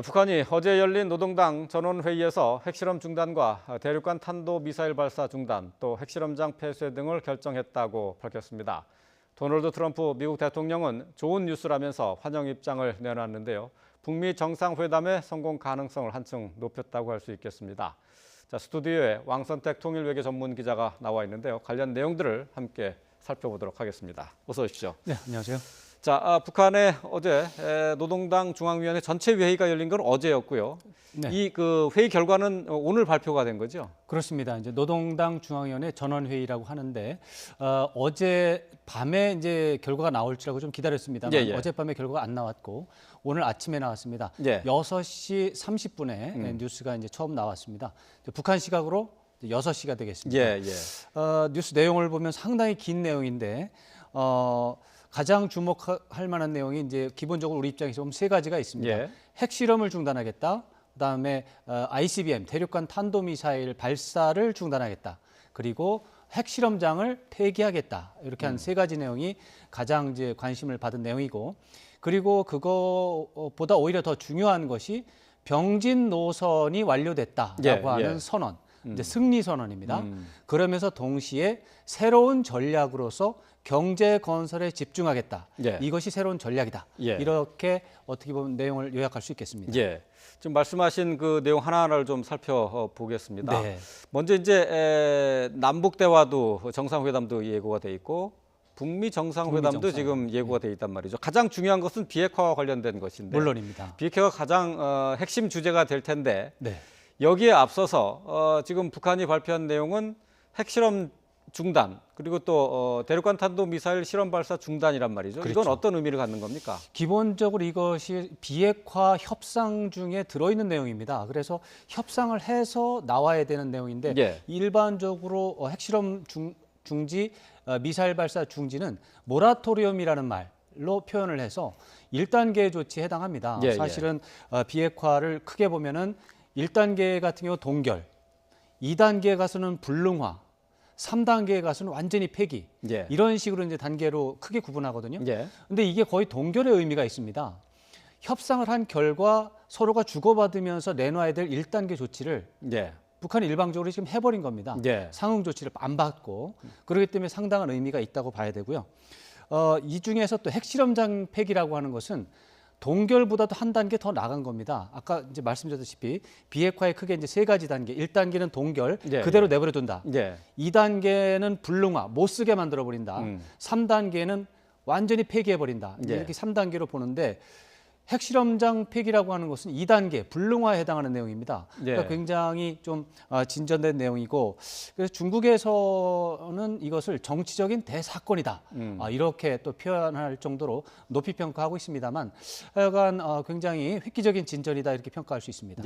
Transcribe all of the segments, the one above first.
북한이 어제 열린 노동당 전원회의에서 핵실험 중단과 대륙간 탄도미사일 발사 중단, 또 핵실험장 폐쇄 등을 결정했다고 밝혔습니다. 도널드 트럼프 미국 대통령은 좋은 뉴스라면서 환영 입장을 내놨는데요. 북미 정상회담의 성공 가능성을 한층 높였다고 할 수 있겠습니다. 자, 스튜디오에 왕선택 통일외교 전문 기자가 나와 있는데요. 관련 내용들을 함께 살펴보도록 하겠습니다. 어서 오십시오. 네, 안녕하세요. 자, 북한의 어제 노동당 중앙위원회 전체 회의가 열린 건 어제였고요. 네. 이 회의 결과는 오늘 발표가 된 거죠? 그렇습니다. 이제 노동당 중앙위원회 전원회의라고 하는데 어제 밤에 이제 결과가 나올 줄 알고 좀 기다렸습니다만 어젯밤에 결과가 안 나왔고 오늘 아침에 나왔습니다. 6시 30분에 뉴스가 이제 처음 나왔습니다. 북한 시각으로 6시가 되겠습니다. 뉴스 내용을 보면 상당히 긴 내용인데 가장 주목할 만한 내용이 이제 기본적으로 우리 입장에서 보면 세 가지가 있습니다. 핵실험을 중단하겠다. 그다음에 ICBM 대륙간 탄도미사일 발사를 중단하겠다. 그리고 핵실험장을 폐기하겠다. 이렇게 한 세 가지 내용이 가장 이제 관심을 받은 내용이고, 그리고 그거보다 오히려 더 중요한 것이 병진 노선이 완료됐다라고 하는 선언. 이제 승리 선언입니다. 그러면서 동시에 새로운 전략으로서 경제 건설에 집중하겠다. 이것이 새로운 전략이다. 이렇게 어떻게 보면 내용을 요약할 수 있겠습니다. 지금 말씀하신 그 내용 하나하나를 좀 살펴보겠습니다. 먼저 이제 남북 대화도 정상회담도 예고가 돼 있고 북미 정상회담도 지금 예고가 돼 있단 말이죠. 가장 중요한 것은 비핵화와 관련된 것인데 물론입니다. 비핵화가 가장 핵심 주제가 될 텐데 여기에 앞서서 지금 북한이 발표한 내용은 핵실험 중단, 그리고 또 대륙간 탄도미사일 실험 발사 중단이란 말이죠. 이건 어떤 의미를 갖는 겁니까? 기본적으로 이것이 비핵화 협상 중에 들어있는 내용입니다. 그래서 협상을 해서 나와야 되는 내용인데 일반적으로 핵실험 중지, 미사일 발사 중지는 모라토리엄이라는 말로 표현을 해서 1단계 조치에 해당합니다. 사실은 비핵화를 크게 보면은 1단계 같은 경우 동결, 2단계에 가서는 불능화, 3단계에 가서는 완전히 폐기. 이런 식으로 이제 단계로 크게 구분하거든요. 근데 이게 거의 동결의 의미가 있습니다. 협상을 한 결과 서로가 주고받으면서 내놔야 될 1단계 조치를 북한이 일방적으로 지금 해버린 겁니다. 상응 조치를 안 받고. 그렇기 때문에 상당한 의미가 있다고 봐야 되고요. 이 중에서 또 핵실험장 폐기라고 하는 것은 동결보다도 한 단계 더 나간 겁니다. 아까 이제 말씀드렸다시피 비핵화의 크게 이제 세 가지 단계. 1단계는 동결, 그대로 내버려 둔다. 2단계는 불능화, 못 쓰게 만들어 버린다. 3단계는 완전히 폐기해 버린다. 이렇게 3단계로 보는데 핵실험장 폐기라고 하는 것은 2단계 불능화에 해당하는 내용입니다. 그러니까 굉장히 좀 진전된 내용이고, 그래서 중국에서는 이것을 정치적인 대사건이다. 이렇게 또 표현할 정도로 높이 평가하고 있습니다만 하여간 굉장히 획기적인 진전이다 이렇게 평가할 수 있습니다.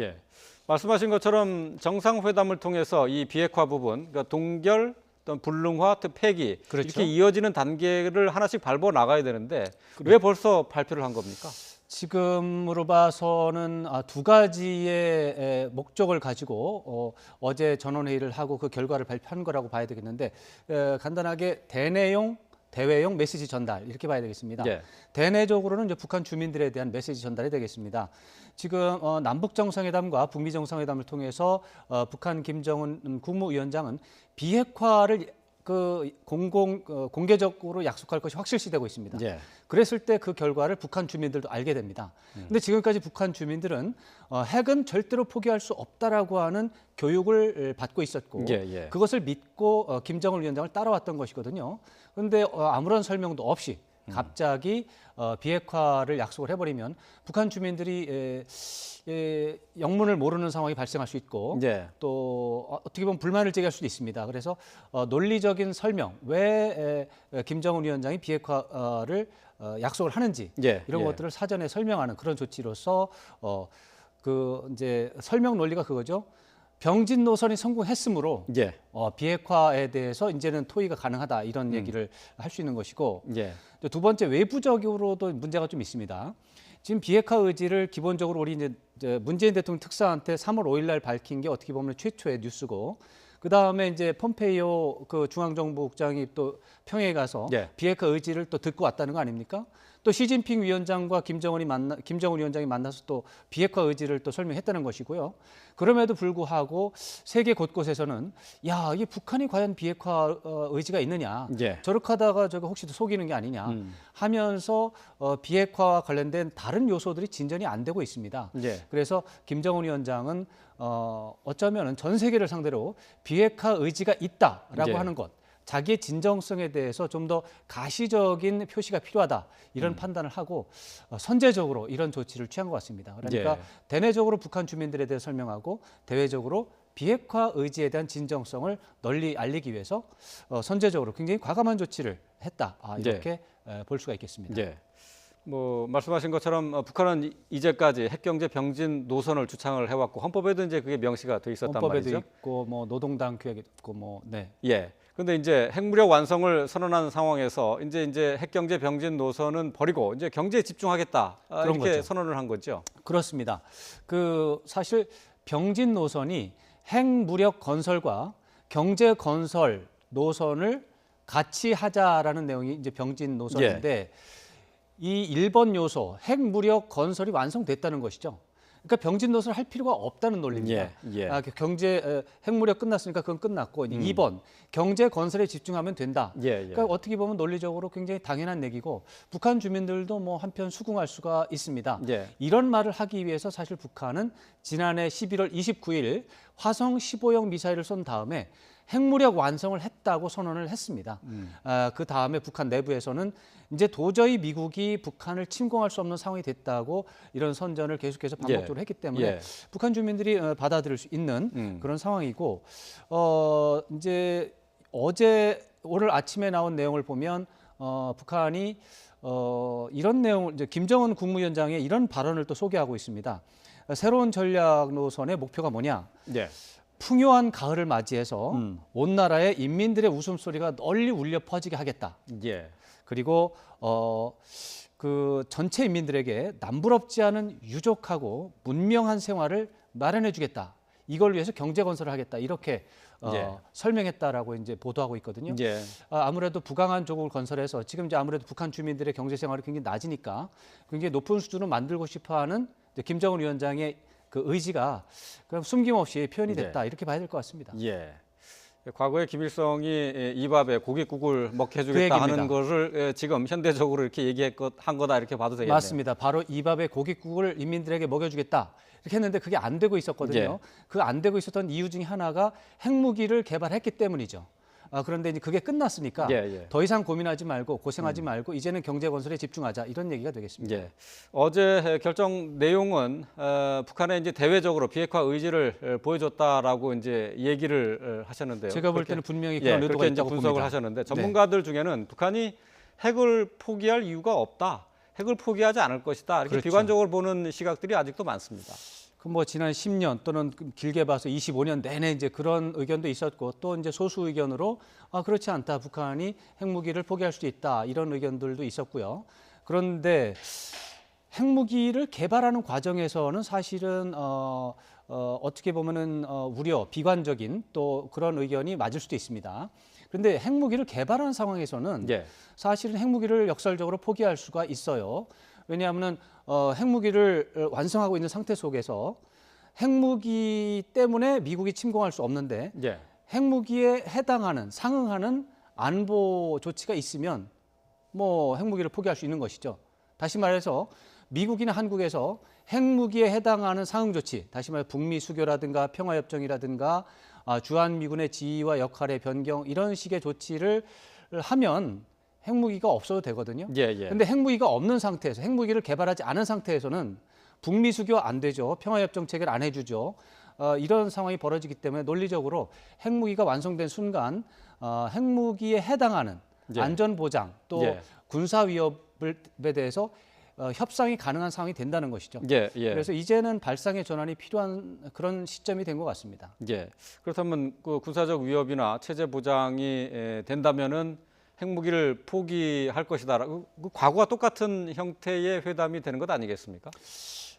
말씀하신 것처럼 정상회담을 통해서 이 비핵화 부분, 그러니까 동결, 또 불능화, 또 폐기 이렇게 이어지는 단계를 하나씩 밟아 나가야 되는데 왜 벌써 발표를 한 겁니까? 지금으로 봐서는 두 가지의 목적을 가지고 어제 전원회의를 하고 그 결과를 발표한 거라고 봐야 되겠는데 간단하게 대내용, 대외용 메시지 전달 이렇게 봐야 되겠습니다. 대내적으로는 이제 북한 주민들에 대한 메시지 전달이 되겠습니다. 지금 남북 정상회담과 북미 정상회담을 통해서 북한 김정은 국무위원장은 비핵화를 공개적으로 약속할 것이 확실시되고 있습니다. 그랬을 때 그 결과를 북한 주민들도 알게 됩니다. 근데 지금까지 북한 주민들은 핵은 절대로 포기할 수 없다라고 하는 교육을 받고 있었고 그것을 믿고 김정은 위원장을 따라왔던 것이거든요. 그런데 아무런 설명도 없이 갑자기 비핵화를 약속을 해버리면 북한 주민들이 영문을 모르는 상황이 발생할 수 있고 또 어떻게 보면 불만을 제기할 수도 있습니다. 그래서 논리적인 설명, 왜 김정은 위원장이 비핵화를 약속을 하는지 이런 것들을 사전에 설명하는 그런 조치로서 그 이제 설명 논리가 그거죠. 병진 노선이 성공했으므로 비핵화에 대해서 이제는 토의가 가능하다 이런 얘기를 할 수 있는 것이고 두 번째 외부적으로도 문제가 좀 있습니다. 지금 비핵화 의지를 기본적으로 우리 이제 문재인 대통령 특사한테 3월 5일 날 밝힌 게 어떻게 보면 최초의 뉴스고 그 다음에 이제 폼페이오 그 중앙정보국장이 또 평양에 가서 비핵화 의지를 또 듣고 왔다는 거 아닙니까? 또 시진핑 위원장과 김정은 위원장이 만나서 또 비핵화 의지를 또 설명했다는 것이고요. 그럼에도 불구하고 세계 곳곳에서는 야, 이게 북한이 과연 비핵화 의지가 있느냐, 예. 저렇게 하다가 저거 혹시 속이는 게 아니냐 하면서 비핵화와 관련된 다른 요소들이 진전이 안 되고 있습니다. 예. 그래서 김정은 위원장은 어쩌면은 전 세계를 상대로 비핵화 의지가 있다라고 예. 하는 것, 자기의 진정성에 대해서 좀 더 가시적인 표시가 필요하다 이런 판단을 하고 선제적으로 이런 조치를 취한 것 같습니다. 그러니까 예. 대내적으로 북한 주민들에 대해 설명하고 대외적으로 비핵화 의지에 대한 진정성을 널리 알리기 위해서 선제적으로 굉장히 과감한 조치를 했다. 이렇게 볼 수가 있겠습니다. 예. 뭐 말씀하신 것처럼 북한은 이제까지 핵경제 병진 노선을 주창을 해왔고 헌법에도 이제 그게 명시가 돼 있었단 헌법에도 말이죠. 있고 뭐 노동당 규약에 있고 뭐 네. 예. 근데 이제 핵무력 완성을 선언한 상황에서 이제 핵경제 병진 노선은 버리고 이제 경제에 집중하겠다. 그런 이렇게 거죠. 선언을 한 거죠. 그렇습니다. 그 사실 병진 노선이 핵무력 건설과 경제 건설 노선을 같이 하자라는 내용이 이제 병진 노선인데 이 1번 요소 핵무력 건설이 완성됐다는 것이죠. 그러니까 병진 노선을 할 필요가 없다는 논리입니다. 예. 경제 핵무력 끝났으니까 그건 끝났고 2번 경제 건설에 집중하면 된다. 그러니까 어떻게 보면 논리적으로 굉장히 당연한 얘기고 북한 주민들도 뭐 한편 수긍할 수가 있습니다. 이런 말을 하기 위해서 사실 북한은 지난해 11월 29일 화성 15형 미사일을 쏜 다음에 핵무력 완성을 했다고 선언을 했습니다. 그 다음에 북한 내부에서는 이제 도저히 미국이 북한을 침공할 수 없는 상황이 됐다고 이런 선전을 계속해서 반복적으로 했기 때문에 북한 주민들이 받아들일 수 있는 그런 상황이고 이제 오늘 아침에 나온 내용을 보면 북한이 이런 내용을 이제 김정은 국무위원장의 이런 발언을 또 소개하고 있습니다. 새로운 전략 노선의 목표가 뭐냐? 풍요한 가을을 맞이해서 온 나라의 인민들의 웃음소리가 널리 울려 퍼지게 하겠다. 그리고 그 전체 인민들에게 남부럽지 않은 유족하고 문명한 생활을 마련해 주겠다. 이걸 위해서 경제 건설을 하겠다. 이렇게 설명했다라고 이제 보도하고 있거든요. 아무래도 부강한 조국을 건설해서 지금 이제 아무래도 북한 주민들의 경제 생활이 굉장히 낮으니까 굉장히 높은 수준을 만들고 싶어하는 김정은 위원장의 그 의지가 그럼 숨김없이 표현이 됐다. 이렇게 봐야 될 것 같습니다. 과거에 김일성이 이밥에 고깃국을 먹게 해주겠다 하는 것을 지금 현대적으로 이렇게 한 거다 이렇게 봐도 되겠네요. 맞습니다. 바로 이밥에 고깃국을 인민들에게 먹여주겠다 이렇게 했는데 그게 안 되고 있었거든요. 그 안 되고 있었던 이유 중에 하나가 핵무기를 개발했기 때문이죠. 그런데 이제 그게 끝났으니까 더 이상 고민하지 말고 고생하지 말고 이제는 경제 건설에 집중하자 이런 얘기가 되겠습니다. 어제 결정 내용은 북한의 이제 대외적으로 비핵화 의지를 보여줬다라고 이제 얘기를 하셨는데요. 제가 볼 때는 분명히 그런 의도가 있다고 분석을 봅니다. 하셨는데 전문가들 중에는 북한이 핵을 포기할 이유가 없다. 핵을 포기하지 않을 것이다. 이렇게 비관적으로 보는 시각들이 아직도 많습니다. 뭐 지난 10년 또는 길게 봐서 25년 내내 이제 그런 의견도 있었고 또 이제 소수 의견으로 그렇지 않다. 북한이 핵무기를 포기할 수도 있다. 이런 의견들도 있었고요. 그런데 핵무기를 개발하는 과정에서는 사실은 어떻게 보면은 우려, 비관적인 또 그런 의견이 맞을 수도 있습니다. 그런데 핵무기를 개발하는 상황에서는 사실은 핵무기를 역설적으로 포기할 수가 있어요. 왜냐하면 핵무기를 완성하고 있는 상태 속에서 핵무기 때문에 미국이 침공할 수 없는데 핵무기에 해당하는 상응하는 안보 조치가 있으면 뭐 핵무기를 포기할 수 있는 것이죠. 다시 말해서 미국이나 한국에서 핵무기에 해당하는 상응 조치, 다시 말해 북미 수교라든가 평화협정이라든가 주한미군의 지위와 역할의 변경 이런 식의 조치를 하면 핵무기가 없어도 되거든요. 그런데 핵무기가 없는 상태에서 핵무기를 개발하지 않은 상태에서는 북미 수교 안 되죠. 평화협정 체결 안 해주죠. 이런 상황이 벌어지기 때문에 논리적으로 핵무기가 완성된 순간 핵무기에 해당하는 안전보장 또 군사 위협에 대해서 협상이 가능한 상황이 된다는 것이죠. 그래서 이제는 발상의 전환이 필요한 그런 시점이 된 것 같습니다. 그렇다면 그 군사적 위협이나 체제 보장이 된다면은 핵무기를 포기할 것이다. 그 과거와 똑같은 형태의 회담이 되는 것 아니겠습니까?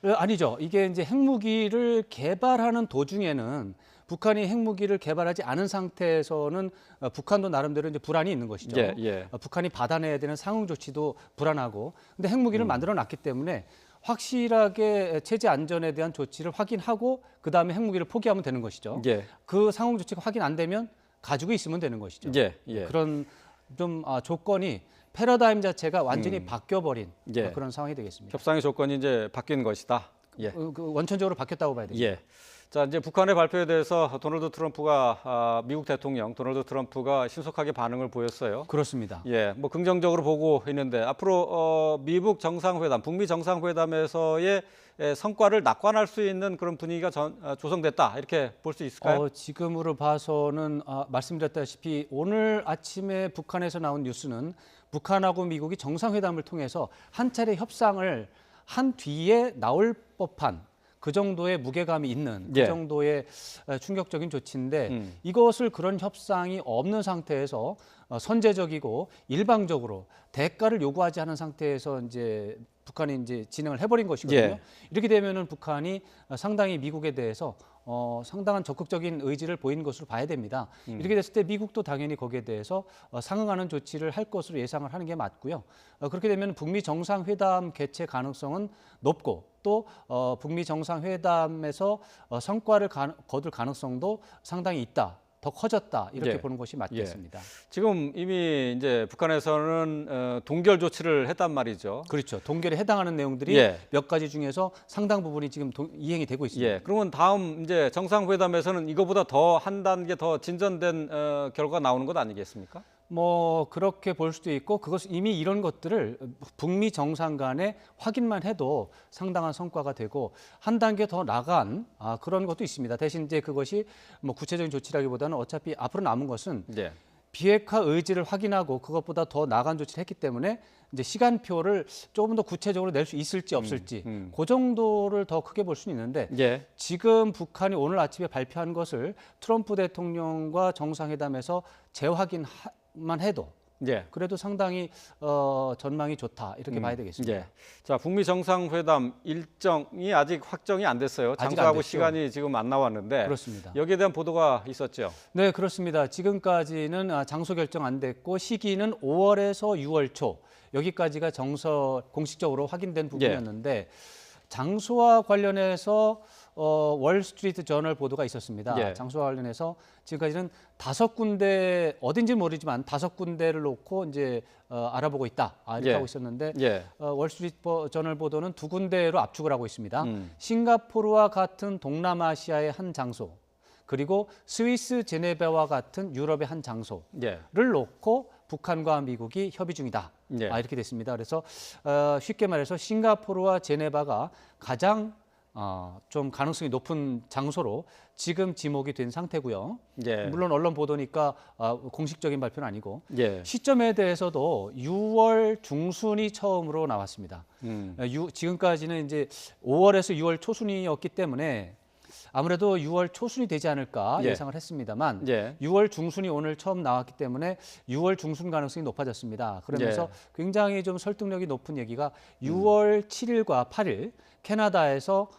아니죠. 이게 이제 핵무기를 개발하는 도중에는 북한이 핵무기를 개발하지 않은 상태에서는 북한도 나름대로 이제 불안이 있는 것이죠. 예, 예. 북한이 받아내야 되는 상응 조치도 불안하고, 근데 핵무기를 만들어 놨기 때문에 확실하게 체제 안전에 대한 조치를 확인하고 그 다음에 핵무기를 포기하면 되는 것이죠. 예. 그 상응 조치가 확인 안 되면 가지고 있으면 되는 것이죠. 예, 예. 그런 좀 조건이 패러다임 자체가 완전히 바뀌어버린 예. 그런 상황이 되겠습니다. 협상의 조건이 이제 바뀐 것이다. 예. 그 원천적으로 바뀌었다고 봐야 되겠습니다. 예. 자, 이제 북한의 발표에 대해서 도널드 트럼프가 미국 대통령 도널드 트럼프가 신속하게 반응을 보였어요. 그렇습니다. 예, 뭐 긍정적으로 보고 있는데 앞으로 미국 정상회담, 북미 정상회담에서의 성과를 낙관할 수 있는 그런 분위기가 조성됐다 이렇게 볼 수 있을까요? 지금으로 봐서는 말씀드렸다시피 오늘 아침에 북한에서 나온 뉴스는 북한하고 미국이 정상회담을 통해서 한 차례 협상을 한 뒤에 나올 법한 그 정도의 무게감이 있는 그 예. 정도의 충격적인 조치인데 이것을 그런 협상이 없는 상태에서 선제적이고 일방적으로 대가를 요구하지 않은 상태에서 이제 북한이 이제 진행을 해버린 것이거든요. 예. 이렇게 되면은 북한이 상당히 미국에 대해서 상당한 적극적인 의지를 보인 것으로 봐야 됩니다. 이렇게 됐을 때 미국도 당연히 거기에 대해서 상응하는 조치를 할 것으로 예상을 하는 게 맞고요. 그렇게 되면 북미 정상회담 개최 가능성은 높고 또 북미 정상회담에서 성과를 거둘 가능성도 상당히 있다. 더 커졌다 이렇게 예. 보는 것이 맞겠습니다. 지금 이미 이제 북한에서는 동결 조치를 했단 말이죠. 그렇죠. 동결에 해당하는 내용들이 예. 몇 가지 중에서 상당 부분이 지금 이행이 되고 있습니다. 예. 그러면 다음 이제 정상회담에서는 이거보다 더 한 단계 더 진전된 결과가 나오는 것 아니겠습니까? 뭐 그렇게 볼 수도 있고 그것은 이미 이런 것들을 북미 정상 간에 확인만 해도 상당한 성과가 되고 한 단계 더 나간 그런 것도 있습니다. 대신 이제 그것이 뭐 구체적인 조치라기보다는 어차피 앞으로 남은 것은 예. 비핵화 의지를 확인하고 그것보다 더 나간 조치를 했기 때문에 이제 시간표를 조금 더 구체적으로 낼 수 있을지 없을지 그 정도를 더 크게 볼 수는 있는데 예. 지금 북한이 오늘 아침에 발표한 것을 트럼프 대통령과 정상회담에서 재확인만 해도 예. 그래도 상당히 전망이 좋다 이렇게 봐야 되겠습니다. 예. 자, 북미 정상회담 일정이 아직 확정이 안 됐어요. 아직 안 장소하고 됐죠. 시간이 지금 안 나왔는데 그렇습니다. 여기에 대한 보도가 있었죠. 네, 그렇습니다. 지금까지는 장소 결정 안 됐고 시기는 5월에서 6월 초 여기까지가 공식적으로 확인된 부분이었는데 장소와 관련해서 월스트리트 저널 보도가 있었습니다. 예. 장소와 관련해서 지금까지는 5군데 어딘지 모르지만 5군데를 놓고 이제 알아보고 있다 이렇게 예. 하고 있었는데 예. 월스트리트 저널 보도는 2군데로 압축을 하고 있습니다. 싱가포르와 같은 동남아시아의 한 장소 그리고 스위스 제네바와 같은 유럽의 한 장소를 예. 놓고 북한과 미국이 협의 중이다. 예. 이렇게 됐습니다. 그래서 쉽게 말해서 싱가포르와 제네바가 가장 좀 가능성이 높은 장소로 지금 지목이 된 상태고요. 예. 물론 언론 보도니까 공식적인 발표는 아니고 예. 시점에 대해서도 6월 중순이 처음으로 나왔습니다. 지금까지는 이제 5월에서 6월 초순이었기 때문에 아무래도 6월 초순이 되지 않을까 예. 예상을 했습니다만 예. 6월 중순이 오늘 처음 나왔기 때문에 6월 중순 가능성이 높아졌습니다. 그러면서 예. 굉장히 좀 설득력이 높은 얘기가 6월 7일과 8일 캐나다에서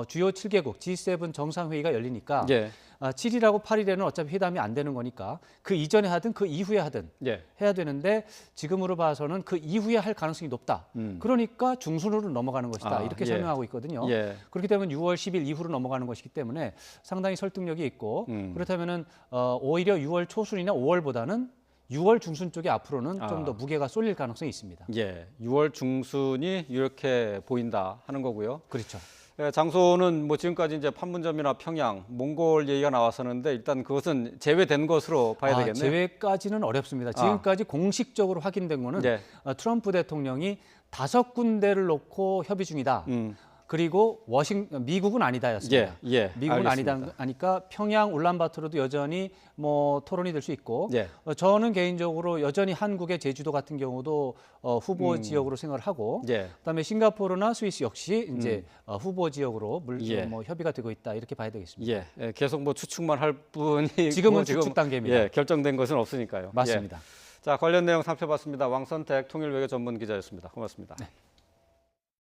주요 7개국 G7 정상회의가 열리니까 예. 7일하고 8일에는 어차피 회담이 안 되는 거니까 그 이전에 하든 그 이후에 하든 예. 해야 되는데 지금으로 봐서는 그 이후에 할 가능성이 높다. 그러니까 중순으로 넘어가는 것이다. 이렇게 예. 설명하고 있거든요. 예. 그렇기 때문에 6월 10일 이후로 넘어가는 것이기 때문에 상당히 설득력이 있고 그렇다면은 오히려 6월 초순이나 5월보다는 6월 중순 쪽에 앞으로는 좀 더 무게가 쏠릴 가능성이 있습니다. 예. 6월 중순이 이렇게 보인다 하는 거고요. 그렇죠. 예, 장소는 뭐 지금까지 이제 판문점이나 평양, 몽골 얘기가 나왔었는데 일단 그것은 제외된 것으로 봐야 되겠네요. 제외까지는 어렵습니다. 지금까지 공식적으로 확인된 거는 예. 트럼프 대통령이 5군데를 놓고 협의 중이다. 그리고 미국은 아니다였습니다. 예, 예, 미국은 알겠습니다. 아니다 하니까 평양 울란바토르도 여전히 뭐 토론이 될 수 있고 예. 저는 개인적으로 여전히 한국의 제주도 같은 경우도 후보 지역으로 생각을 하고 예. 그다음에 싱가포르나 스위스 역시 이제 후보 지역으로 예. 뭐 협의가 되고 있다 이렇게 봐야 되겠습니다. 예. 예, 계속 뭐 추측만 할 뿐이 지금은 추측 단계입니다. 예, 결정된 것은 없으니까요. 맞습니다. 예. 자, 관련 내용 살펴봤습니다. 왕선택 통일외교 전문 기자였습니다. 고맙습니다. 네.